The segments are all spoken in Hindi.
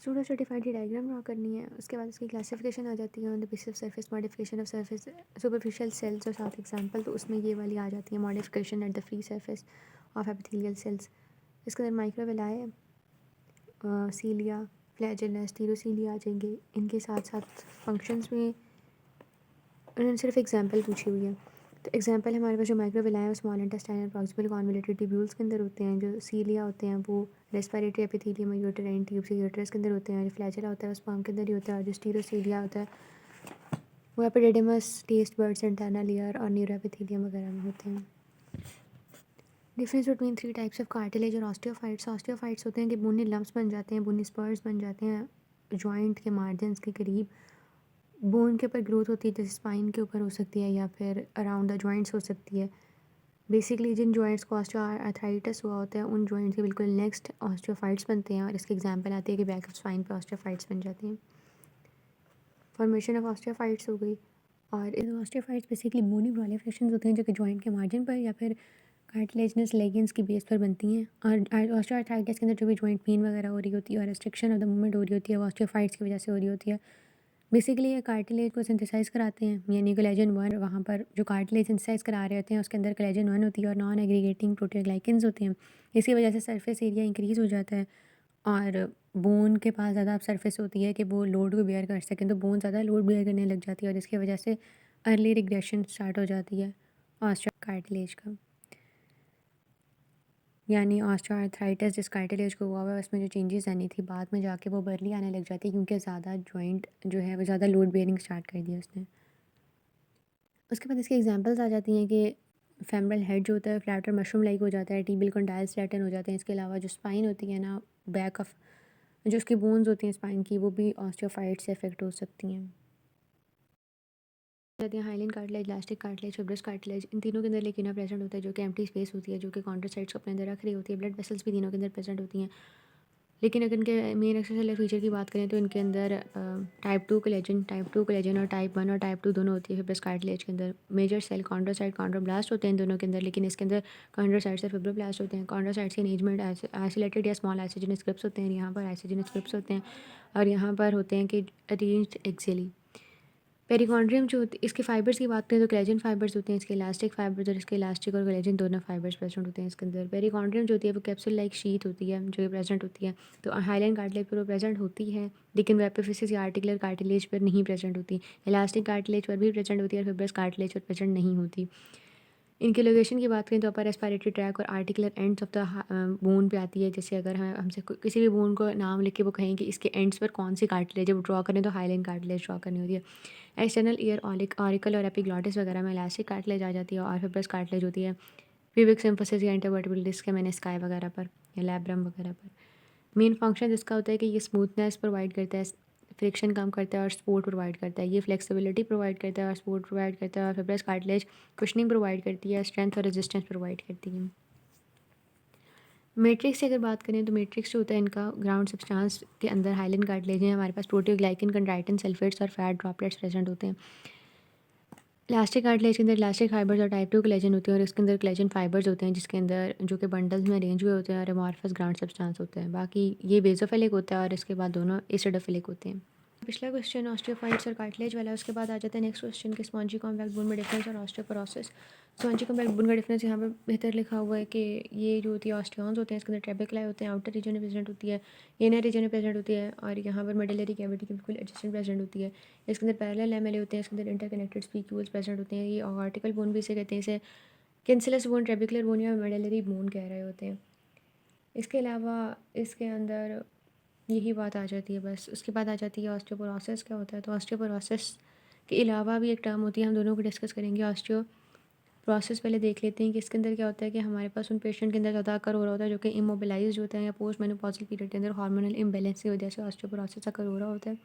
सूडो सर्टिफाइड की डायग्राम ड्रा करनी है। उसके बाद उसकी क्लासिफिकेशन आ जाती है on the basis of surface modification of surface superficial cells और साथ एग्जांपल, तो उसमें ये वाली आ जाती है modification at the free surface of epithelial cells. इसके अंदर माइक्रोविलाए, सीलिया, फ्लैजेलस, टीरोसीलिया आ जाएंगे। इनके साथ साथ फंक्शंस में उन्होंने सिर्फ एग्जांपल पूछी हुई है। तो एग्जांपल हमारे पास जो माइक्रोविलाए हैं small intestinal proximal convoluted tubules के अंदर होते हैं। जो सीलिया होते हैं वो रेस्पिरेटरी एपिथेलियम और यूटेराइन ट्यूब्स के यूटेरस के अंदर होते हैं। जो फ्लैजेला होता है वो स्पर्म के अंदर ही होता है। और जो स्टीरोसीलिया होता है वो epididymis, taste buds, antenna layer और न्यूरो एपिथेलियम वगैरह में होते हैं। Difference between 3 types of cartilage और ऑस्टियोफाइट्स। ऑस्टियोफाइट्स होते हैं कि बोनी लम्प्स बन जाते हैं, बोनी स्पर्स बन जाते हैं जॉइंट के मार्जिन्स के करीब। बोन के ऊपर ग्रोथ होती है, जैसे स्पाइन के ऊपर हो सकती है या फिर अराउंड द जॉइंट्स हो सकती है। बेसिकली जिन जॉइंट्स को ऑस्टियोआर्थराइटिस हुआ होता है उन जॉइंट्स के बिल्कुल नेक्स्ट ऑस्टियोफाइट्स बनते हैं। और इसके एग्जांपल आती है कि बैक ऑफ स्पाइन पे ऑस्टियोफाइट्स बन जाते हैं। फॉर्मेशन ऑफ ऑस्टियोफाइट्स हो गई। और ऑस्टियोफाइट्स बेसिकली बोनी प्रोलिफरेशंस होते हैं जो कि जॉइंट के मार्जिन पर या फिर कार्टिलेजनस लेगिंस की बेस पर बनती हैं। और ऑस्टियोआर्थराइटिस के अंदर जो भी जॉइंट पेन वगैरह हो रही होती है और रिस्ट्रिक्शन ऑफ द मूवमेंट हो रही होती है वो ऑस्टियोफाइट्स की वजह से हो रही होती है। बेसिकली ये कार्टिलेज को सिंथेसाइज कराते हैं, यानी कोलेजन 1 वहाँ पर जो कार्टिलेज सिंथेसाइज करा रहे होते हैं उसके अंदर कोलेजन 1 होती है और नॉन एग्रीगेटिंग प्रोटीओग्लाइकेंस होते हैं। इसकी वजह से सरफेस एरिया इंक्रीज़ हो जाता है और बोन के पास ज़्यादा सरफेस होती है कि वो लोड को बेयर कर सकें, तो बोन ज़्यादा लोड बेयर करने लग जाती है और जिसकी वजह से अर्ली रिग्रेशन स्टार्ट हो जाती है ऑस्टियो कार्टिलेज का। यानी ऑस्टियोआर्थराइटिस जिस कार्टिलेज को हुआ है उसमें जो चेंजेस आनी थी बाद में जाके वो बर्ली आने लग जाती है क्योंकि ज़्यादा जॉइंट जो है वो ज़्यादा लोड बेयरिंग स्टार्ट कर दिया उसने। उसके बाद इसकी एग्जांपल्स आ जाती हैं कि फेमरल हेड जो होता है फ्लैट और मशरूम लाइक हो जाता है, टीबियल कंडाइल्स फ्लैटन हो जाते हैं। इसके अलावा जो स्पाइन होती है ना, बैक ऑफ जो उसकी बोन्स होती हैं स्पाइन की, वो भी ऑस्टियोफाइट से अफेक्ट हो सकती हैं। जाती हैं hyaline cartilage, elastic cartilage, fibrous cartilage. इन तीनों के अंदर लेकिन प्रेजेंट होता है जो कि एम्प्टी स्पेस होती है जो कि कॉन्ट्रोसाइट्स को अपने अंदर रख रही होती है। ब्लड वेसल्स भी तीनों के अंदर प्रेजेंट होती हैं। लेकिन अगर इनके मेन एक्स्ट्रासेलुलर फीचर की बात करें तो इनके अंदर टाइप 2 कोलेजन और टाइप 1 और टाइप 2 दोनों होती है फिब्रस कार्टिलेज के अंदर। मेजर सेल कॉन्ड्रोसाइट कॉन्ड्रोब्लास्ट होते हैं इन दोनों के अंदर, लेकिन इसके अंदर कॉन्ड्रोसाइट्स और फिब्रोब्लास्ट होते हैं। कॉन्ड्रोसाइट्स के अरेंजमेंट आइसोलेटेड या स्मॉल आइसोजेनस क्रिप्स होते हैं, यहाँ पर आइसोजेनस क्रिप्स होते हैं और यहाँ पर होते हैं कि अरेंज्ड एक्सियली। पेरिकॉन्ड्रियम जो होती इसके फाइबर्स की बात करें तो कोलेजन फाइबर्स होते हैं, इसके इलास्टिक फाइबर्स और इसके इलास्टिक और कोलेजन दोनों फाइबर्स प्रेजेंट होते हैं इसके अंदर। पेरिकॉन्ड्रियम जो होती है वो कैप्सूल लाइक शीट होती है जो प्रेजेंट होती है। तो हाइलाइन कार्टिलेज पर वो प्रेजेंट होती है लेकिन वो एपिफिसिस या आर्टिकुलर कार्टिलेज पर नहीं प्रेजेंट होती। इलास्टिक कार्टिलेज पर भी प्रेजेंट होती है और फिब्रस कार्टिलेज पर प्रेजेंट नहीं होती। इनके लोकेशन की बात करें तो अपर रेस्पिरेटरी ट्रैक और articular ends of the bone पे आती है। जैसे अगर हम हमसे किसी भी बोन को नाम लिख के वो कहें कि इसके एंड्स पर कौन सी कार्टिलेज है वो ड्रॉ करें तो हाइलाइन कार्टिलेज ड्रॉ करनी होती है। एक्सटर्नल ईयर ऑरिकल और एपिग्लॉटिस वगैरह में इलास्टिक कार्टिलेज आ जाती है और फिब्रस कार्टिलेज होती है प्यूबिक सिम्फिसिस या इंटरवर्टिबल डिस्क या मेनिस्काई वगैरह पर या लैब्रम वगैरह पर। मेन फंक्शन इसका होता है कि ये स्मूथनेस प्रोवाइड करता है, फ्रिक्शन कम करता है और सपोर्ट प्रोवाइड करता है। ये फ्लेक्सिबिलिटी प्रोवाइड करता है और सपोर्ट प्रोवाइड करता है। और फिब्रस कार्टिलेज कुशनिंग प्रोवाइड करती है, स्ट्रेंथ और रेजिस्टेंस प्रोवाइड करती है। मैट्रिक्स की अगर बात करें तो मैट्रिक्स जो होता है इनका ग्राउंड सब्सटेंस के अंदर हाइलाइन कार्टिलेज है, हमारे पास प्रोटीओग्लाइकन, कंड्राइटिन, सल्फेट्स और फैट ड्रॉपलेट्स प्रेजेंट होते हैं। इलास्टिक कार्टिलेज के अंदर इलास्टिक फाइबर्स और टाइप 2 कोलेजन होते हैं और इसके अंदर कोलेजन फाइबर्स होते हैं जिसके अंदर जो कि बंडल्स में अरेंज हुए होते हैं और एमॉर्फस ग्राउंड सब्सटेंस होते हैं। बाकी ये बेसोफिलिक होता है और इसके बाद दोनों एसिडोफिलिक होते हैं। पिछला क्वेश्चन ऑस्टियोफाइट्स और कार्टिलेज वाला है। उसके बाद आ जाता है नेक्स्ट क्वेश्चन कि स्पॉन्जी कॉम्पैक्ट बोन में डिफरेंस और ऑस्टियोपोरोसिस। स्पॉन्जी कॉम्पैक्ट बोन का डिफरेंस यहाँ पे बेहतर लिखा हुआ है कि ये जो होती है ऑस्टियॉन्स होते हैं इसके अंदर ट्रेबेकुलाई होते हैं, आउटर रीजन में प्रेजेंट होती है, इनर रीजन में प्रेजेंट होती है और यहाँ पर मेडुलरी कैविटी की बिल्कुल एडजेसेंट प्रेजेंट होती है। इसके अंदर पैरेलल लैमेले होते हैं, इसके अंदर इंटरकनेक्टेड स्पीक्यूल्स प्रेजेंट होते हैं। ये आर्टिकल बोन भी इसे कहते हैं, इसे कैंसिलस बोन, ट्रेबेकुलर बोन या मेडुलरी बोन कह रहे होते हैं। इसके अलावा इसके अंदर यही बात आ जाती है बस। उसके बाद आ जाती है ऑस्टियोपोरोसिस क्या होता है। तो ऑस्टियोपोरोसिस के अलावा भी एक टर्म होती है, हम दोनों को डिस्कस करेंगे। ऑस्टियोपोरोसिस पहले देख लेते हैं कि इसके अंदर क्या होता है कि हमारे पास उन पेशेंट के अंदर ज़्यादा अकर हो रहा होता है जो कि इमोबिलाइज होते हैं या पोस्ट मेनोपॉजल पीरियड के अंदर हार्मोनल इम्बेलेंस की वजह से ऑस्टियोपोरोसिस अकर हो रहा होता है।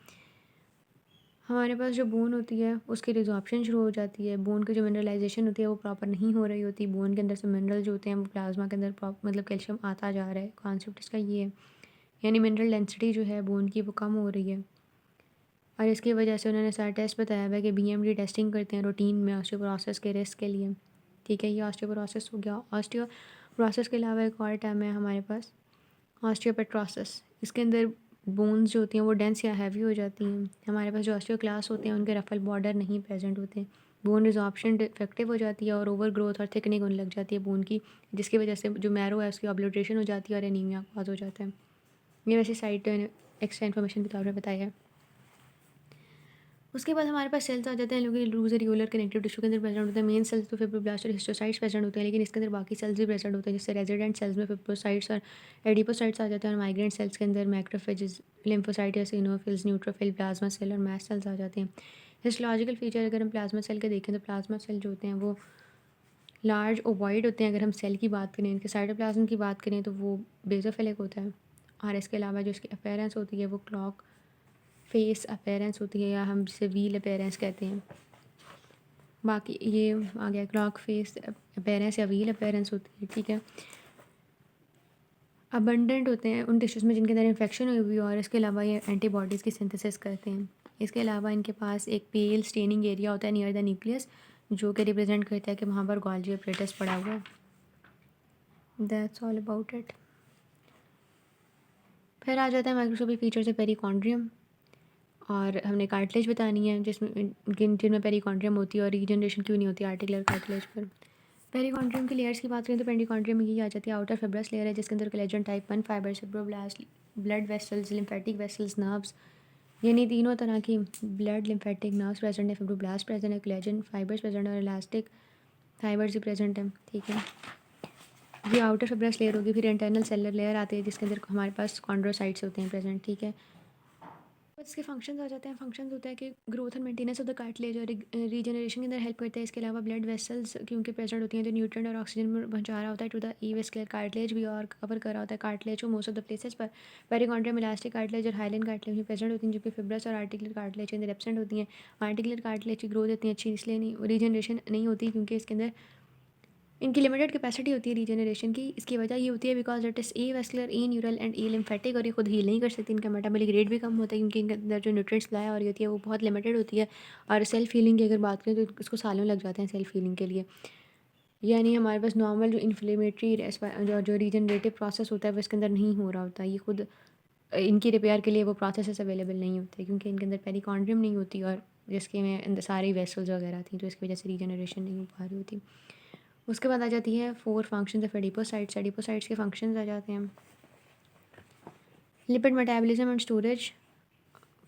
हमारे पास जो बोन होती है उसकी रिजॉर्प्शन शुरू हो जाती है, बोन की जो मिनरलाइजेशन होती है वो प्रॉपर नहीं हो रही होती, बोन के अंदर से मिनरल जो होते हैं वो प्लाज्मा के अंदर मतलब कैल्शियम आता जा रहा है। कॉन्सेप्ट इसका ये है, यानी मिनरल डेंसिटी जो है बोन की वो कम हो रही है और इसकी वजह से उन्होंने सारा टेस्ट बताया हुआ है कि बीएमडी टेस्टिंग करते हैं रूटीन में ऑस्टियोपोरोसिस के रिस्क के लिए। ठीक है, ये ऑस्टियोपोरोसिस हो गया। ऑस्टियोपोरोसिस के अलावा एक और टर्म है हमारे पास ऑस्टियोपेट्रोसिस। इसके अंदर बोन्स जो होती हैं वो डेंस या हैवी हो जाती हैं। हमारे पास जो ऑस्टियोक्लास्ट होते हैं उनके रफल बॉर्डर नहीं प्रेजेंट होते। बोन रिजॉर्प्शन डिफेक्टिव हो जाती है और ओवर ग्रोथ और थिकनिंग होने लग जाती है बोन की, जिसकी वजह से जो मैरो है उसकी ऑब्लिट्रेशन हो जाती है और एनीमिया कॉज हो जाता है। ये वैसे साइड एक्स्ट्रा इन्फॉर्मेशन के तौर पर बताया है। उसके बाद हमारे पास सेल्स आ जाते हैं, लोग लूज रेगुलर कनेक्टिव टिश्यू के अंदर प्रेजेंट होते हैं। मेन सेल्स तो फिब्रोब्लास्ट और हिस्टोसाइट्स प्रेजेंट होते हैं, लेकिन इसके अंदर बाकी सेल्स भी प्रेजेंट होते हैं, जिससे रेजिडेंट सेल्स में फिब्रोसाइट्स और एडिपोसाइट्स आ जाते हैं, और माइग्रेंट सेल्स के अंदर मैक्रोफेजेस, लिम्फोसाइट या सिनोफिल्स, न्यूट्रोफिल, प्लाज्मा सेल और मैस्ट सेल्स आ जाते हैं। हिस्टोलॉजिकल फीचर अगर हम प्लाज्मा सेल के देखें तो प्लाज्मा सेल जो होते हैं वो लार्ज ओवॉइड होते हैं। अगर हम सेल की बात करें, इनके साइटोप्लाज्म की बात करें तो वो बेसोफिलिक होता है, और इसके अलावा जो इसकी अपीयरेंस होती है वो क्लॉक फेस अपीयरेंस होती है, या हम जिसे व्हील अपीयरेंस कहते हैं। बाकी ये आ गया क्लॉक फेस अपीयरेंस या व्हील अपीयरेंस होती है, ठीक है। अबंडेंट होते हैं उन टिश्यूज़ में जिनके अंदर इन्फेक्शन हुई हुई है, और इसके अलावा ये एंटीबॉडीज़ की सिंथेसिस करते हैं। इसके अलावा इनके पास एक पेल स्टेनिंग एरिया होता है नियर द न्यूक्लियस, जो कि रिप्रेजेंट करता है कि वहाँ पर गोल्जी अपरेटस पड़ा हुआ है। That's all about it. फिर आ जाता है माइक्रोस्कोपिक फीचर से पेरिकॉन्ड्रियम, और हमने कार्टिलेज बतानी है जिसमें जिनमें पेरिकॉन्ड्रियम होती है, और रीजनरेशन क्यों नहीं होती आर्टिकुलर कार्टिलेज पर। पेरिकॉन्ड्रियम की लेयर्स की बात करें तो पेरिकॉन्ड्रियम में ये आ जाती है आउटर फिब्रस लेयर है, जिसके अंदर collagen type 1 fibre, fibroblast, blood vessels, lymphatic vessels, nerves, यानी तीनों तरह की ब्लड लिम्फेटिक नर्व्स प्रेजेंट है, फिब्रोब्लास्ट प्रेजेंट है, कोलेजन फाइबर्स प्रेजेंट है, और इलास्टिक फाइबर्स भी प्रेजेंट है, ठीक है। ये आउटर फिब्रस लेयर होगी। फिर इंटरनल सेलर लेयर आती है जिसके अंदर हमारे पास कॉन्ड्रोसाइट्स होते हैं प्रेजेंट, ठीक है। इसके फंक्शंस आ जाते हैं। फंक्शंस होता है कि growth and maintenance of the cartilage और रीजनरेशन के अंदर हेल्प करता है। इसके अलावा ब्लड वेसल्स क्योंकि प्रेजेंट होती हैं तो न्यूट्रिएंट और ऑक्सीजन पहुंचा रहा होता है टू द वेस्कुलर कार्टिलेज भी, और कवर कर रहा होता है कार्टिलेज को मोस्ट ऑफ द प्लेसेस पर। पेरिकॉन्ड्रियम, इलास्टिक कार्टिलेज और हाइलाइन कार्टिलेज में प्रेजेंट होती हैं, जबकि फिब्रस और आर्टिकुलर कार्टिलेज के अंदर एब्सेंट होती हैं। आर्टिकुलर कार्टिलेज की ग्रोथ इतनी अच्छी इसलिए नहीं, रीजनरेशन नहीं होती क्योंकि इसके अंदर इनकी लिमिटेड कैपेसिटी होती है रीजनरेशन की। इसकी वजह ये होती है because it is a vascular, A neural and A lymphatic, और ये खुद हील नहीं कर सकती। इनका मेटाबॉलिक रेट भी कम होता है क्योंकि इनके अंदर जो न्यूट्रिएंट्स सप्लाई हो रही होती है वो बहुत लिमिटेड होती है। और सेल्फ हीलिंग की अगर बात करें तो इसको सालों लग जाते हैं सेल्फ हीलिंग के लिए। यानी हमारे पास नॉर्मल जो इन्फ्लेमेटरी जो रीजनरेटिव प्रोसेस होता है वो इसके अंदर नहीं हो रहा होता। ये खुद इनकी रिपेयर के लिए वो प्रोसेस अवेलेबल नहीं होते क्योंकि इनके अंदर पेरिकॉन्ड्रियम नहीं होती, और जिसके में अंदर सारी वेसल्स वगैरह थी, तो इसकी वजह से रीजनरेशन नहीं हो पा रही होती। उसके बाद आ जाती है 4 फंक्शंस ऑफ एडिपोसाइट्स। एडिपोसाइट्स के फंक्शंस आ जाते हैं lipid metabolism and storage,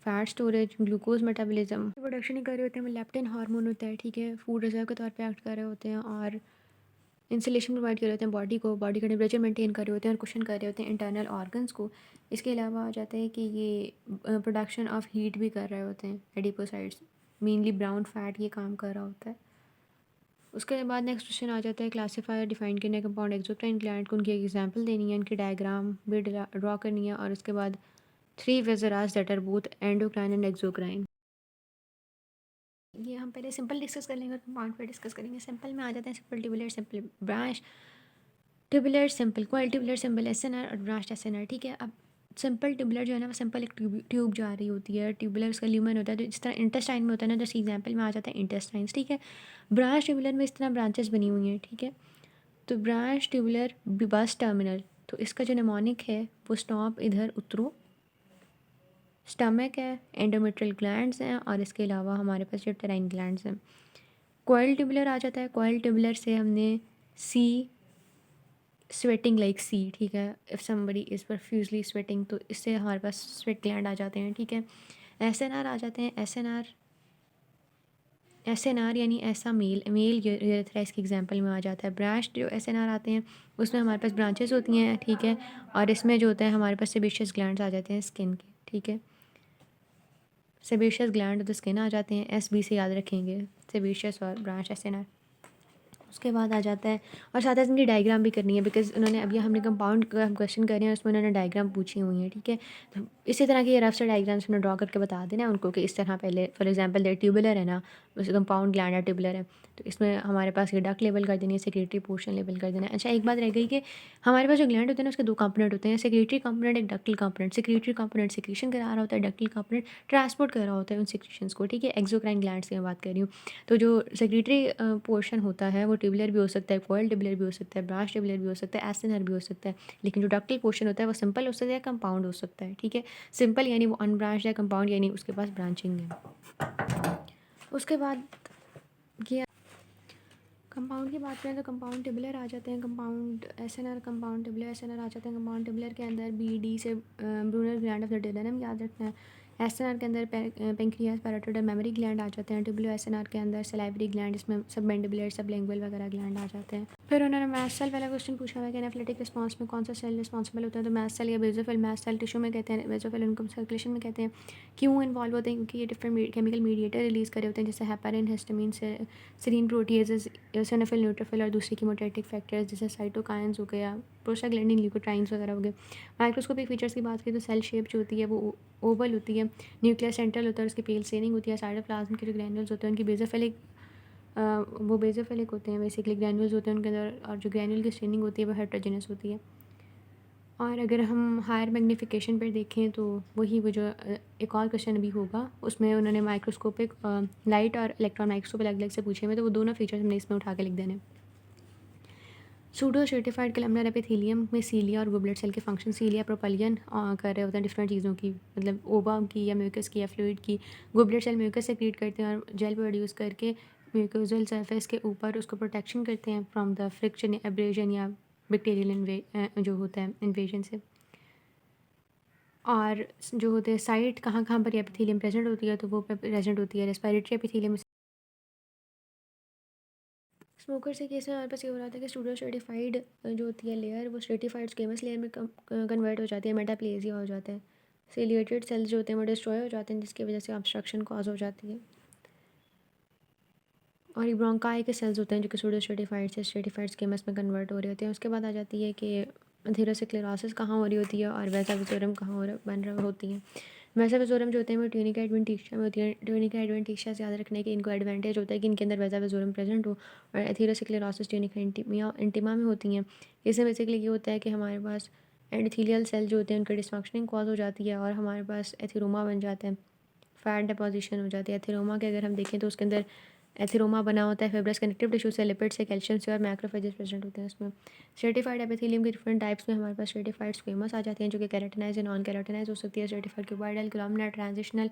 fat storage, glucose metabolism production ही कर रहे होते हैं। वो लेप्टिन हार्मोन होता है, ठीक है, फूड रिजर्व के तौर पे एक्ट कर रहे होते हैं, और इंसुलेशन प्रोवाइड कर रहे होते हैं बॉडी को, बॉडी का टेम्परेचर मेंटेन कर रहे होते हैं, और कुशन कर रहे होते हैं इंटरनल ऑर्गन्स को। इसके अलावा आ जाता है कि ये प्रोडक्शन ऑफ हीट भी कर रहे होते हैं। एडिपोसाइट्स मेनली ब्राउन फैट ये काम कर रहा होता है। उसके बाद नेक्स्ट क्वेश्चन आ जाता है क्लासीफायर डिफाइन करने कंपाउंड एक्सोक्राइन ग्लैंड को, उनकी एग्जांपल देनी है, इनकी डायग्राम भी ड्रॉ करनी है, और उसके बाद 3 viscera that are both endocrine and exocrine. ये हम पहले सिंपल डिस्कस कर लेंगे और कंपाउंड पे डिस्कस करेंगे। सिंपल में आ जाते हैं simple tubular, simple branch, tubular simple, coiled tubular simple acinar और ब्रांच एसएनआर, ठीक है। अब सिंपल ट्यूबुलर जो है ना वो सिंपल एक ट्यूब जा रही होती है, ट्यूबुलर उसका ल्यूमन होता है, तो जिस तरह इंटेस्टाइन में होता है ना, जैसे एग्जाम्पल में आ जाता है इंटेस्टाइन्स, ठीक है। ब्रांच ट्यूबुलर में इस तरह ब्रांचेस बनी हुई हैं, ठीक है। तो ब्रांच ट्यूबुलर बस टर्मिनल, तो इसका जो निमोनिक है वो स्टॉप इधर उतरो, स्टमक है, एंडोमेट्रियल ग्लैंड्स हैं, और इसके अलावा हमारे पास जो टेराइन ग्लैंड्स हैं। कॉइल ट्यूबुलर आ जाता है। कॉइल ट्यूबुलर से हमने सी स्वेटिंग लाइक सी, ठीक है, if somebody is profusely sweating, तो इससे हमारे पास स्वेट ग्लैंड आ जाते हैं, ठीक है। एसएनआर आ जाते हैं। एसएनआर यानी ऐसा मेल यूरेथ्रा इसके एग्जांपल में आ जाता है। ब्रांच जो एसएनआर आते हैं उसमें हमारे पास ब्रांचेस होती हैं, ठीक है, और इसमें जो होता है हमारे पास सेबेशियस ग्लैंड्स आ जाते हैं स्किन के, ठीक है। Sebaceous gland of the skin आ जाते हैं, एसबी से याद रखेंगे, सेबेशियस और ब्रांच एसएनआर। उसके बाद आ जाता है, और साथ ही इनकी डायग्राम भी करनी है बिकॉज उन्होंने अभी हमने कंपाउंड का हम क्वेश्चन कर रहे हैं उसमें उन्होंने डायग्राम पूछी हुई है, ठीक है। तो इसी तरह के रफ से डायग्राम्स उन्हें ड्रॉ करके बता देना है उनको कि इस तरह पहले फॉर एग्जांपल देयर ट्यूबुलर है ना, उस कंपाउंड ग्लैंड है ट्यूबुलर है, तो इसमें हमारे पास ये डक्ट लेबल कर देनी है, सेक्रेटरी पोर्शन लेबल कर देना है। अच्छा एक बात रह गई कि हमारे पास जो ग्लैंड होते हैं ना उसके 2 कंपोनेंट होते हैं, सेक्रेटरी कंपोनेंट, एक ductal component. Secretary component secretion करा रहा होता है, डक्टल कंपोनेंट ट्रांसपोर्ट कर रहा होता है उन सेक्रेशंस को, ठीक है। एक्सोक्राइन ग्लैंड्स की मैं बात कर रही हूँ। तो जो सेक्रेटरी पोर्शन होता है वो ट्यूबुलर भी हो सकता है, कॉइल ट्यूबुलर भी हो सकता है, ब्रांच ट्यूबुलर भी हो सकता है, एस्टेनर भी हो सकता है। लेकिन जो डक्टल पोर्शन होता है वो सिंपल हो सकता है या कंपाउंड हो सकता है, ठीक है। सिंपल यानी वो अनब्रांच्ड है, कंपाउंड यानी उसके पास ब्रांचिंग है। उसके बाद ये कंपाउंड की बात करें तो कंपाउंड ट्यूबुलर आ जाते हैं, compound acinar, compound tubular acinar आ जाते हैं। कंपाउंड ट्यूबुलर के अंदर बी डी से Brunner gland of the duodenum याद रखना है। एसएनआर के अंदर पेंक्रियास, पैराटाइड और मेमोरी ग्लैंड आ जाते हैं। ट्यूबुलर एसएनआर के अंदर सलाइवरी ग्लैंड, इसमें सब मैंडिबुलर, सब लिंगुअल वगैरह ग्लैंड आ जाते हैं। फिर उन्होंने मैस्ट सेल वाला क्वेश्चन पूछा हुआ है कि एनाफिलिटिक रिस्पांस में कौन सा सेल रिस्पॉन्सिबल होता है, तो मैस्ट सेल या बेसोफिल। मैस्ट सेल टिश्यू में कहते हैं, बेसोफिल उनको सर्कुलेशन में कहते हैं। क्यों इन्वॉल्व होते हैं? क्योंकि ये डिफरेंट केमिकल मीडिएटर रिलीज़ करे होते हैं, जैसे heparin, histamine, serine proteases, eosinophil, neutrophil और दूसरे कीमोटैक्टिक फैक्टर्स जैसे साइटोकाइंस हो गया, प्रोस्टाग्लैंडिन, ल्यूकोट्राइन्स वगैरह हो गए। माइक्रोस्कोपिक फीचर्स की बात करें तो सेल शेप जो होती है वो ओवल होती है, न्यूक्लियस सेंट्रल होता है, उसकी पेल स्टेनिंग होती है। साइटोप्लाज्म के जो ग्रैन्यूल्स होते हैं उनकी बेसोफिलिक वो बेसोफिलिक होते हैं, बेसिकली ग्रैन्यूल्स होते हैं उनके अंदर, और जो ग्रैन्यूल की स्टेनिंग होती है वो हेटेरोजेनस होती है। और अगर हम हायर मैग्नीफिकेशन पर देखें तो वही वो जो एक और क्वेश्चन अभी होगा उसमें उन्होंने माइक्रोस्कोपिक लाइट और इलेक्ट्रॉन माइक्रोस्कोप अलग अलग से पूछे हुए, तो वो दोनों फीचर्स हमने इसमें उठा के लिख देने। सूडो सर्टिफाइड कलमनर एपिथेलियम में सीलिया और गुबलेट सेल के फंक्शन, सीलिया प्रोपलियन कर रहे होते हैं डिफरेंट चीज़ों की, मतलब ओवा की या म्यूकस की या फ्लूइड की। गुबलेट सेल म्यूकस सेक्रेट करते हैं और जेल प्रोड्यूस करके म्यूकोजल सरफेस के ऊपर उसको प्रोटेक्शन करते हैं फ्रॉम द फ्रिक्शन, एब्रेजन या बैक्टीरियल जो होता है इन्वेजन से। और जो होते हैं साइट कहाँ कहाँ पर एपिथेलियम प्रेजेंट होती है, तो वो प्रेजेंट होती है रेस्पिरेटरी एपिथेलियम। स्मोकर से केस में हमारे पास ये हो रहा था कि स्टूडियो सर्टिफाइड जो होती है लेयर वो सर्टिफाइड स्क्वेमस लेयर में कन्वर्ट हो जाती है, मेटाप्लेजिया हो जाता है। सिलिएटेड सेल्स जो होते हैं वो डिस्ट्रॉय हो जाते हैं, जिसकी वजह से ऑब्स्ट्रक्शन कॉज हो जाती है। और ये ब्रोंकाई के सेल्स होते हैं जो कि स्टूडियो सर्टिफाइड से सर्टिफाइड स्क्वेमस में कन्वर्ट हो रहे होते हैं। उसके बाद आ जाती है कि एथेरोस्क्लेरोसिस कहाँ हो रही होती है और वेसाविसोरम कहाँ बन रही होती हैं। वेसाविसोरम जो होते हैं वो ट्यूनिका एडवेंटिशिया में होती है। ट्यूनिका एडवेंटिशिया से याद रखने के इनको एडवांटेज होता है कि इनके अंदर वेसाविसोरम प्रेजेंट हो, और एथेरोस्क्लेरोसिस ट्यूनिका इंटिमा में होती हैं। इससे बेसिकली ये होता है कि हमारे पास एंडोथेलियल सेल जो होते हैं उनकी डिस्फंक्शनिंग कॉज हो जाती है और हमारे पास एथेरोमा बन जाता है, फैट डिपोजिशन हो जाती है। एथेरोमा के अगर हम देखें तो उसके अंदर एथेरोमा बना होता है फिब्रस कनेक्टिव टिश्यू से, लिपिड से, कैल्शियम से और मैक्रोफेजेस प्रेजेंट होते हैं उसमें। सर्टिफाइड एपिथेलियम के डिफरेंट टाइप्स में हमारे पास सर्टिफाइड स्क्वेमस आ जाते हैं जो कि कैरेटिनाइज या नॉन कैरेटिनाइज हो सकती है। सर्टिफाइड क्यूबॉइडल, कोलमनार, ट्रांजिशनल,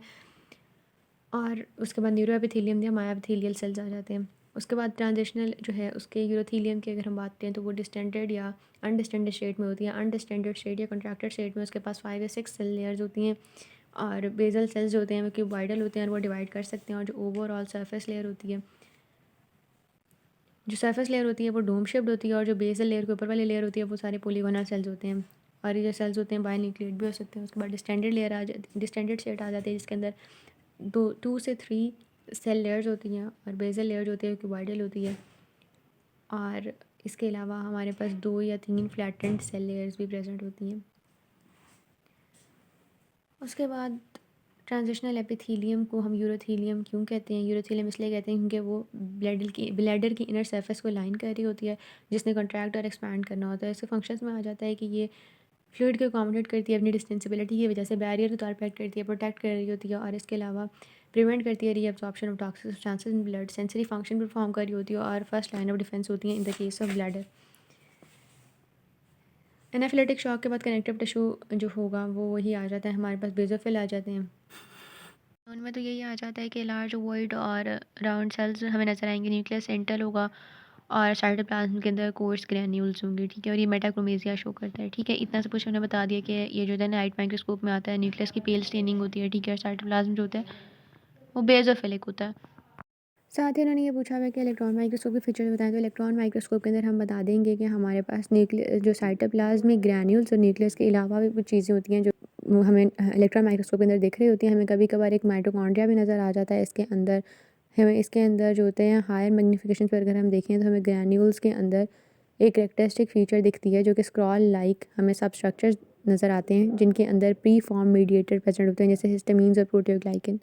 और उसके बाद न्यूरो एपिथेलियम या माया एपिथेलियल सेल्स आ जाते हैं। उसके बाद ट्रांजिशनल जो है उसके यूरोथीलियम की अगर हम बात करें तो वो डिस्टेंडेड या अनडिस्टेंडेड स्टेट में होती है। अनडिस्टेंडेड स्टेट या कॉन्ट्रैक्टेड स्टेट में उसके पास 5 या 6 सेल लेयर्स होती हैं, और बेजल सेल्स जो होते हैं वो क्यूबॉइडल होते हैं और वो डिवाइड कर सकते हैं। और जो ओवरऑल सरफेस लेयर होती है, जो सरफेस लेयर होती है वो डोम शेप्ड होती है, और जो बेसल लेयर के ऊपर वाली लेयर होती है वो सारे पोलीगोनल सेल्स होते हैं। और ये जो सेल्स होते हैं बायोन्यूक्लिएट भी हो सकते हैं। उसके बाद डिस्टेंडेड लेयर आ जाती, डिस्टेंडेड स्टेट आ जाती है जिसके अंदर 2 से 3 सेल लेयर्स होती हैं, और बेसल लेयर जो होती है क्यूबॉइडल होती है। और इसके अलावा हमारे पास 2 या 3 फ्लैटेंड सेल लेयर्स भी प्रेजेंट होती हैं। उसके बाद ट्रांजिशनल एपिथेलियम को हम यूरोथीलियम क्यों कहते हैं? यूरोथीलियम इसलिए कहते हैं क्योंकि वो ब्लैडर की इनर सरफेस को लाइन कर रही होती है, जिसने कॉन्ट्रैक्ट और एक्सपैंड करना होता है। इसके फंक्शंस में आ जाता है कि ये फ्लूइड को अकोमोडेट करती है अपनी डिस्टेंसिबिलिटी की वजह से, बैरियर के तौर पर एक्ट करती है, प्रोटेक्ट कर रही होती है, और इसके अलावा प्रिवेंट करती है reabsorption of toxic substances in blood, sensory function perform कर रही होती है, और फर्स्ट लाइन ऑफ डिफेंस होती है in the case of bladder. Anaphylactic shock के बाद कनेक्टिव टिश्यू जो होगा वो वही आ जाता है, हमारे पास बेसोफिल आ जाते हैं। उनमें तो यही आ जाता है कि लार्ज वॉइड और राउंड सेल्स हमें नज़र आएंगे, न्यूक्लियस सेंट्रल होगा, और साइटोप्लाज्म के अंदर कोर्स ग्रैन्यूल्स होंगे, ठीक है। और ये मेटाक्रोमेसिया शो करता है, ठीक है। इतना सब कुछ हमने बता दिया कि ये जो है लाइट माइक्रोस्कोप में आता है, न्यूक्लियस की पेल स्टेनिंग होती है, ठीक है। और साइटोप्लाज्म जो होता है वो बेसोफिलिक होता है। साथ ही उन्होंने ये पूछा हुआ है कि इलेक्ट्रॉन माइक्रोस्कोप के फीचर्स बताएं, तो इलेक्ट्रॉन माइक्रोस्कोप के अंदर हम बता देंगे कि हमारे पास न्यूक्लियस जो साइटोप्लाज्मिक ग्रैन्यूल्स और न्यूक्लियस के अलावा भी कुछ चीज़ें होती हैं जो हमें इलेक्ट्रॉन माइक्रोस्कोप के अंदर दिख रही होती हैं। हमें कभी कभार एक माइटोकॉन्ड्रिया भी नज़र आ जाता है इसके अंदर। हमें इसके अंदर जो होते हैं हायर मैग्नीफिकेशन पर अगर हम देखें तो हमें ग्रैन्यूल्स के अंदर एक करेक्टरिस्टिक फीचर दिखती है जो कि स्क्रॉल लाइक हमें सब स्ट्रक्चर्स नज़र आते हैं जिनके अंदर प्री फॉर्म मीडिएटर प्रेजेंट होते हैं, जैसे हिस्टामीन्स और प्रोटियोग्लाइकन,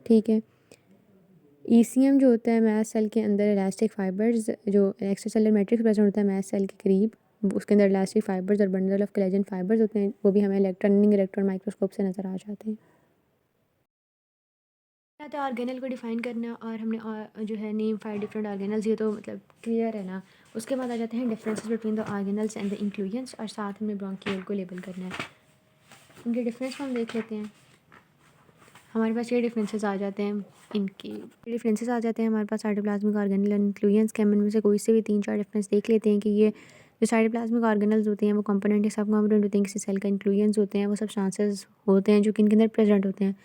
ठीक है। ईसीएम जो होता है मैस्ट सेल के अंदर इलास्टिक फाइबर्स, जो एक्स्ट्रा सेलुलर मैट्रिक्स प्रेजेंट होता है मैस्ट सेल के करीब, उसके अंदर इलास्टिक फाइबर्स और बंडल ऑफ कोलेजन फाइबर्स होते हैं, वो भी हमें इलेक्ट्रॉन माइक्रोस्कोप से नज़र आ जाते हैं। या तो ऑर्गेनल को डिफाइन करना और हमने जो है नेम 5 डिफरेंट ऑर्गेनल्स, ये तो मतलब क्लियर है ना। उसके बाद आ जाते हैं differences between the organelles and the inclusions, और साथ में ब्रोंकियोल को लेबल करना है। इनके डिफरेंस हम देख लेते हैं। हमारे पास ये डिफरेंसेस आ जाते हैं, इनके डिफरेंसेस आ जाते हैं हमारे पास साइटोप्लाज्मिक ऑर्गेनल और इंक्लूजन्स के। हम इनमें से कोई से भी 3-4 डिफरेंस देख लेते हैं कि ये जो साइटोप्लाज्मिक ऑर्गेनल्स होते हैं वो कंपोनेंट या सब कंपोनेंट होते हैं किसी सेल का। इंक्लूजन्स होते हैं वो सब्सटेंसेस होते हैं जो कि इनके अंदर प्रेजेंट होते हैं।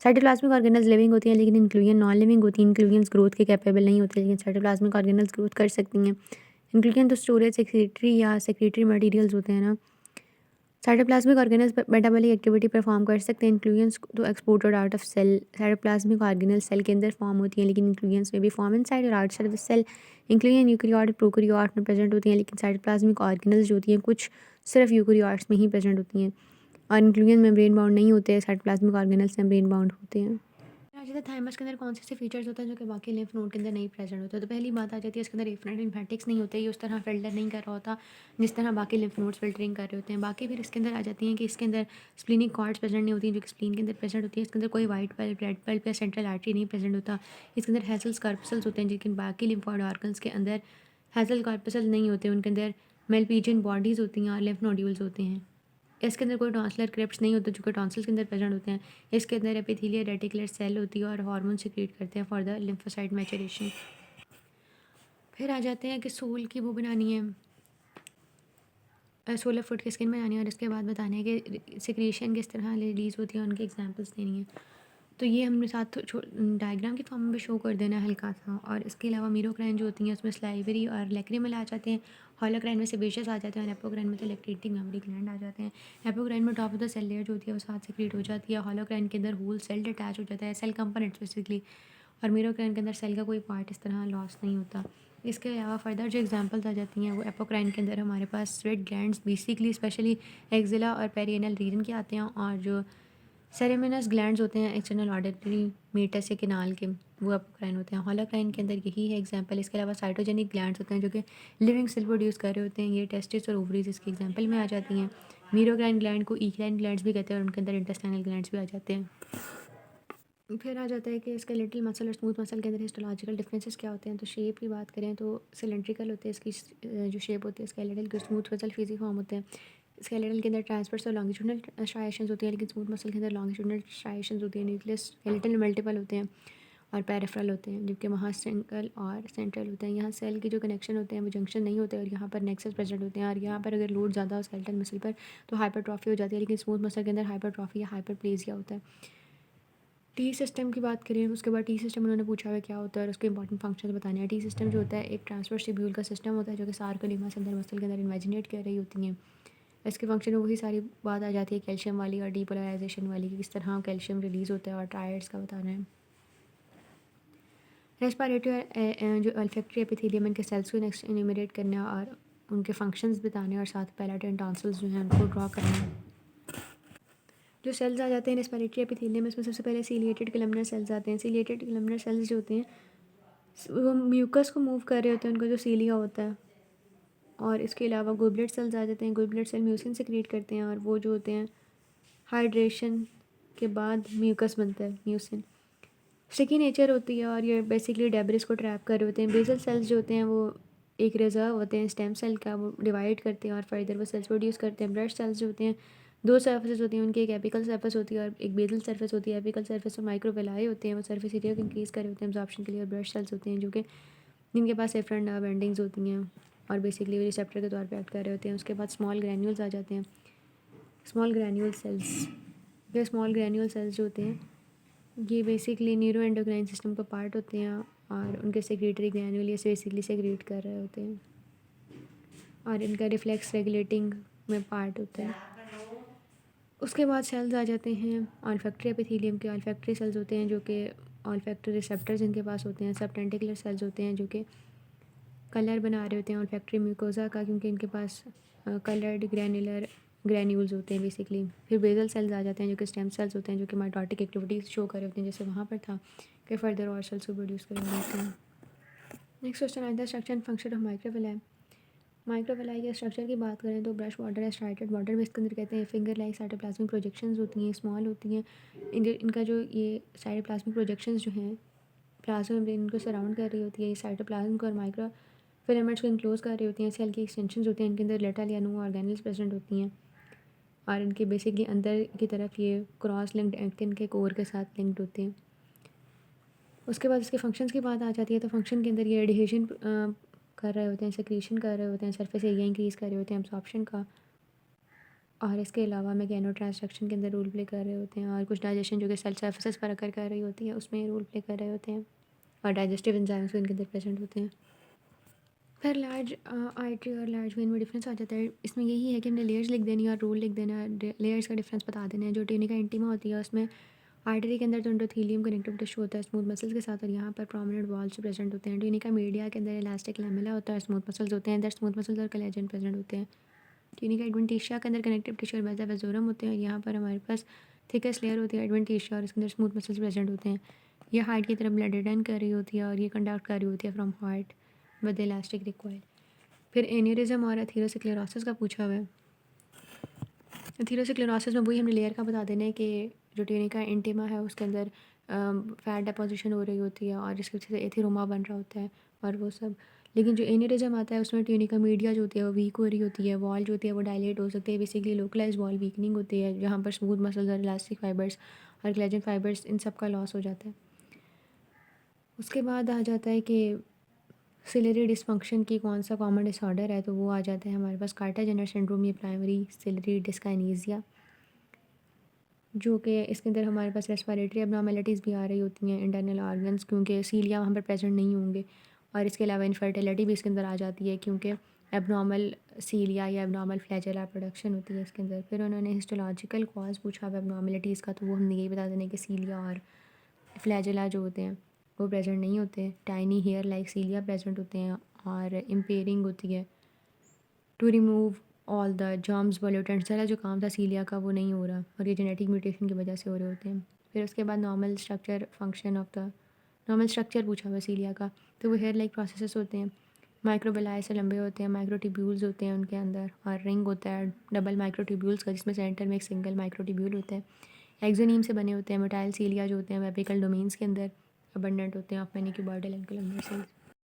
साइटोप्लाज्मिक ऑर्गेनल्स लिविंग होती हैं लेकिन इंक्लूजन नॉन लिविंग होती हैं। इंक्लूजन्स ग्रोथ के कैपेबल नहीं होते लेकिन साइटोप्लाज्मिक ऑर्गेनल्स ग्रोथ कर सकती हैं। इंक्लूजन तो स्टोरेज सेक्रेटरी या सेक्रेटरी मटेरियल्स होते हैं ना। Cytoplasmic organelles metabolic activity perform कर सकते हैं। इंक्लूजन्स तो exported out of cell. Cytoplasmic organelles cell के अंदर फॉर्म होती हैं लेकिन इंक्लूजन्स में भी फॉर्म इनसाइड और outside of cell. Inclusion eukaryote और प्रोकैरियोट में प्रेजेंट होती हैं लेकिन साइटोप्लाज्मिक ऑर्गेनल्स जो होती हैं कुछ सिर्फ यूकेरियोट्स में ही प्रेजेंट होती हैं। और इंक्लूजन मेम्ब्रेन बाउंड नहीं होते हैं, साइटोप्लाज्मिक ऑर्गेनल्स मेम्ब्रेन बाउंड होते हैं। आ जाता है थाइमस के अंदर कौन से फीचर्स होते हैं जो कि बाकी लिम्फ नोड के अंदर नहीं प्रेजेंट होते। तो पहली बात आ जाती है इसके अंदर एफरेंट लिम्फेटिक्स नहीं होते, ये उस तरह फिल्टर नहीं कर रहा होता जिस तरह बाकी लिम्फ नोड्स फिल्टरिंग कर रहे होते हैं। बाकी फिर इसके अंदर आ जाती हैं कि इसके अंदर स्प्लीनिक कॉर्ड्स प्रेजेंट नहीं होती हैं जो कि स्प्लीन के अंदर प्रेजेंट होती है। इसके अंदर कोई वाइट पल्प, रेड पल्प या सेंट्रल आर्टरी नहीं प्रेजेंट होता। इसके अंदर हेजल्स कार्पसल्स होते हैं लेकिन बाकी लिम्फोइड ऑर्गन्स के अंदर हेजल कार्पसल नहीं होते, उनके अंदर मेल्पीजियन बॉडीज़ होती हैं और लिम्फ नोड्यूल्स होते हैं। इसके अंदर कोई टॉन्सलर क्रिप्ट्स नहीं होते जो कि टॉन्सिल्स के अंदर प्रेजेंट होते हैं। इसके अंदर एपिथेलियल रेटिकुलर सेल होती है और हार्मोन सिक्रीट करते हैं फॉर द लिम्फोसाइट मैचुरेशन। फिर आ जाते हैं कि सोल की वो बनानी है, सोलर फुट की स्किन बनानी है और इसके बाद बताने है कि सिक्रीशन किस तरह रिलीज़ होती है, उनके एग्जांपल्स देनी है। तो ये हमने साथ डायग्राम की फॉर्म में भी शो कर देना है हल्का सा। और इसके अलावा मीरोक्राइन जो होती हैं उसमें स्लाइवरी और लैक्रिमल आ जाते हैं। हॉलोक्राइन में सेबेशियस आ जाते हैं और एपोक्राइन में तो लैक्टेटिंग मेमोरी ग्लैंड आ जाते हैं। एपोक्राइन में top of the cell layer जो होती है वो साथ सिक्रीट हो जाती है। हॉलोक्राइन के अंदर होल सेल अटैच हो जाता है, सेल कंपोनेंट बेसिकली। और मीरोक्राइन के अंदर सेल का कोई पार्ट इस तरह लॉस नहीं होता। इसके अलावा फर्दर जो एग्जांपल्स आ जाती हैं वो एपोक्राइन के अंदर हमारे पास sweat glands basically specially axilla और पेरियनल रीजन के आते हैं। और जो सेरेमिनस ग्लैंड्स होते हैं एक्सटर्नल ऑडिटरी मीटस या किनाल के, वो एपोक्राइन होते हैं। हॉलोक्राइन के अंदर यही है एग्जांपल। इसके अलावा साइटोजेनिक ग्लैंड्स होते हैं जो कि लिविंग सेल प्रोड्यूस कर रहे होते हैं, ये टेस्टिस और ओवरीज इसके एग्जांपल में आ जाती हैं। मीरोक्राइन ग्लैंड को ईक्राइन ग्लैंड्स भी कहते हैं और उनके अंदर इंटेस्टाइनल ग्लैंड्स भी आ जाते हैं। फिर आ जाता है कि स्केलेटल मसल और स्मूथ मसल के अंदर हिस्टोलॉजिकल डिफरेंसेस क्या होते हैं। तो शेप की बात करें तो सिलेंड्रिकल होते हैं इसकी जो शेप होती है स्केलेटल की। स्मूथ मसल फिजी फॉर्म होते हैं। स्केलेटल के अंदर ट्रांसफर्स और लॉन्गिट्यूडनल स्ट्राइएशंस होती हैं लेकिन स्मूथ मसल के अंदर लॉन्गिट्यूडनल स्ट्राइएशंस होती है। न्यूक्लियस स्केलेटल मल्टीपल होते हैं और पेरिफेरल होते हैं जबकि वहाँ सेंट्रल और सेंट्रल होते हैं। यहाँ सेल के जो कनेक्शन होते हैं वो जंक्शन नहीं होते और यहाँ पर नेक्सस प्रेजेंट होते हैं। और यहाँ पर अगर लोड ज़्यादा हो स्केलेटल मसल पर तो हाइपरट्रॉफी हो जाती है लेकिन स्मूथ मसल के अंदर हाइपरट्रॉफी या हाइपरप्लेजिया होता है। टी सिस्टम की बात करें उसके बाद टी सिस्टम उन्होंने पूछा है क्या होता है और उसके इंपॉर्टेंट फंक्शन बताने हैं। टी सिस्टम जो होता है एक ट्रांसफर शिड्यूल का सिस्टम होता है जो कि सार्कोडेमा से अंदर मसल के अंदर इन्वेजिनेट कर रही होती हैं। इसके फंक्शन में वही सारी बात आ जाती है कैल्शियम वाली और डीपोलराइजेशन वाली कि किस तरह कैल्शियम रिलीज़ होता है और ट्रायड्स का बताना है। रेस्पिरेटरी जो अल्फैक्टरी एपिथेलियम के सेल्स को नेक्स्ट इन्यूमरेट करना और उनके फंक्शंस बताने और साथ पैलेट टॉन्सिल्स जो हैं उनको ड्रॉ करना। जो सेल्स आ जाते हैं रेस्पिरेटरी एपिथेलियम में, इसमें सबसे पहले सीलिएटेड कलमनर सेल्स आते हैं। सीलिएटेड कलमनर सेल्स जो होते हैं वो म्यूकस को मूव कर रहे होते हैं, उनका जो सीलिया होता है। और इसके अलावा गुबलेट सेल्स आ जाते हैं। गुबलेट सेल म्यूसिन सेक्रेट करते हैं और वो जो होते हैं हाइड्रेशन के बाद म्यूकस बनता है, म्यूसिन। स्टिकी नेचर होती है और ये बेसिकली डेब्रिस को ट्रैप कर रहे होते हैं। बेसल सेल्स जो होते हैं वो एक रिजर्व होते हैं स्टेम सेल का, वो डिवाइड करते हैं और फर्दर वो सेल्स प्रोड्यूस करते हैं। ब्लड सेल्स जो होते हैं दो सर्फेसेस होती हैं उनकी, एक एपिकल सर्फेस होती है और एक बेसल सर्फेस होती है। एपिकल सर्फेस में माइक्रोवेलाई होते हैं, वो सर्फेस एरिया को इंक्रीज़ कर रहे होते हैं एब्जॉर्प्शन के लिए। और ब्लड सेल्स होते हैं जो कि जिनके पास एफरेंट नर्व एंडिंग्स होती हैं और बेसिकली वो रिसेप्टर के तौर पे एक्ट कर रहे होते हैं। उसके बाद स्मॉल ग्रैन्यूल्स आ जाते हैं, स्मॉल ग्रैन्यूल सेल्स। ये स्मॉल ग्रैन्यूल सेल्स जो होते हैं ये बेसिकली न्यूरो एंडोक्राइन सिस्टम का पार्ट होते हैं और उनके सेक्रेटरी ग्रैन्यूल ये बेसिकली सेक्रेट कर रहे होते हैं और इनका रिफ्लेक्स रेगुलेटिंग में पार्ट होता है। उसके बाद सेल्स आ जाते हैं ऑल्फैक्टरी एपिथेलियम के। ऑल्फैक्टरी सेल्स होते हैं जो कि ऑल्फैक्टरी रिसेप्टर्स इनके पास होते हैं। सब टेंटिकुलर सेल्स होते हैं जो कि कलर बना रहे होते हैं ऑल्फैक्टरी म्यूकोजा का, क्योंकि इनके पास कलर्ड ग्रैनुलर ग्रैन्यूल्स होते हैं बेसिकली। फिर बेसल सेल्स आ जाते हैं जो कि स्टेम सेल्स होते हैं जो कि माइटोटिक एक्टिविटीज़ शो कर रहे होते हैं जैसे वहाँ पर था कि फर्दर और सेल्स को प्रोड्यूस कर रहे होते हैं। नेक्स्ट क्वेश्चन आता है structure and function of microvilli. Microvilli के स्ट्रक्चर की बात करें तो ब्रश वाटर या स्ट्राइटेड वाटर भी इसके अंदर कहते हैं। फिंगर लाइक साइटोप्लाज्मिक प्रोजेक्शंस होती हैं, स्मॉल होती हैं। इनका जो ये साइटोप्लाज्मिक प्रोजेक्शंस जो हैं प्लाज्मा मेम्ब्रेन इनको सराउंड कर रही होती है। ये साइटोप्लाज्म को और माइक्रो फिलामेंट्स को इनक्लोज कर रही होती हैं। सेल की एक्सटेंशंस होती हैं, इनके अंदर लेटल या नो ऑर्गेनल्स प्रेजेंट होती हैं और इनके बेसिकली अंदर की तरफ ये क्रॉस लिंक्ड एक्टिन के कोर के साथ लिंक्ड होते हैं। उसके बाद इसके फंक्शंस की बात आ जाती है तो फंक्शन के अंदर ये एडिहेशन कर रहे होते हैं, सेक्रीशन कर रहे होते हैं, सरफेस एरिया इंक्रीज़ कर रहे होते हैं एब्जॉर्प्शन का, और इसके अलावा मैकेनो ट्रांसडक्शन के अंदर रोल प्ले कर रहे होते हैं, और कुछ डाइजेशन जो कि सेल सर्फेसेस पर अकर कर रही होती है उसमें रोल प्ले कर रहे होते हैं, और डाइजेस्टिव एंजाइम्स भी इनके अंदर प्रेजेंट होते हैं। फिर लार्ज आर्टरी और लार्ज वेन में डिफरेंस आ जाता है। इसमें यही है कि हमने लेयर्स लिख देनी है और रोल लिख देना है, लेयर्स का डिफरेंस बता देना है। जो ट्यूनिका इंटीमा होती है उसमें आर्टरी के अंदर तो एंडोथेलियम कनेक्टिव टिश्यू होता है स्मूथ मसल्स के साथ, और यहाँ पर प्रोमिनेंट वॉल्स प्रेजेंट होते हैं। ट्यूनिका मीडिया के अंदर इलास्टिक लैमेला होता है, स्मूथ मसल्स होते हैं, इधर स्मूथ मसल्स और कोलेजन प्रेजेंट होते हैं। ट्यूनिका एडवेंटिशिया के अंदर कनेक्टिव टिश्यू और बेसा वेजोरम होते हैं, और यहाँ पर हमारे पास थिकेस्ट लेयर होती है एडवेंटिशिया और इसके अंदर स्मूथ मसल्स प्रेजेंट होते हैं। ये हार्ट की तरफ ब्लड रिटर्न कर रही होती है और ये कंडक्ट कर रही होती है from heart with elastic required. फिर एन्यूरिज्म और एथेरोस्क्लेरोसिस का पूछा हुआ है। एथेरोस्क्लेरोसिस में वही हमने लेयर का बता देना है कि जो ट्यूनिका इंटीमा है उसके अंदर फैट डेपोजिशन हो रही होती है और इसकी वजह से एथेरोमा बन रहा होता है और वो सब। लेकिन जो एन्यूरिज्म आता है उसमें ट्यूनिका मीडिया जो होती है वो वीक हो रही होती है, वॉल जो होती है वो डायलेट हो सकती है। बेसिकली लोकलाइज वॉल वीकनिंग होती है जहाँ पर स्मूथ मसल्स और इलास्टिक फाइबर्स और कोलेजन फाइबर्स इन सब का लॉस हो जाता है। उसके बाद आ जाता है कि सिलरी डिसफंक्शन की कौन सा कॉमन डिसऑर्डर है, तो वो आ जाता है हमारे पास कार्टाजेनर सिंड्रोम, ये प्राइमरी सिलरी डिस्काइनेसिया, जो कि इसके अंदर हमारे पास रेस्पिरेटरी एबनॉर्मेलिटीज़ भी आ रही होती हैं इंटरनल ऑर्गन्स, क्योंकि सीलिया वहाँ पर प्रेजेंट नहीं होंगे। और इसके अलावा इनफर्टिलिटी भी इसके अंदर आ जाती है क्योंकि एबनॉर्मल सीलिया या एबनॉर्मल फ्लैजेला प्रोडक्शन होती है इसके अंदर। फिर उन्होंने हिस्टोलॉजिकल कॉज पूछा हुआ एबनॉर्मेलिटीज़ का, तो वो हमने यही बता देना कि सीलिया और फ्लैजेला जो होते हैं वो प्रेजेंट नहीं होते, tiny hair like cilia present होते हैं, और इम्पेयरिंग होती है to remove all the germs pollutants. सारा जो काम था सीलिया का वो नहीं हो रहा और ये जेनेटिक म्यूटेशन की वजह से हो रहे होते हैं। फिर उसके बाद normal structure function of the normal structure पूछा हुआ सीलिया का, तो वो हेयर लाइक प्रोसेसेस होते हैं, माइक्रोबिलाई से लंबे होते हैं, माइक्रोट्यूब्यूल्स होते हैं उनके अंदर, और रिंग होता है डबल माइक्रोट्यूब्यूल्स का जिसमें सेंटर में एक सिंगल माइक्रोट्यूब्यूल होता है। एक्सोनीम से बने होते हैं, मोटाइल सीलिया जो होते हैं वेपिकल डोमेन्स के अंदर अबंडेंट होते हैं of many cuboidal and columnar sales.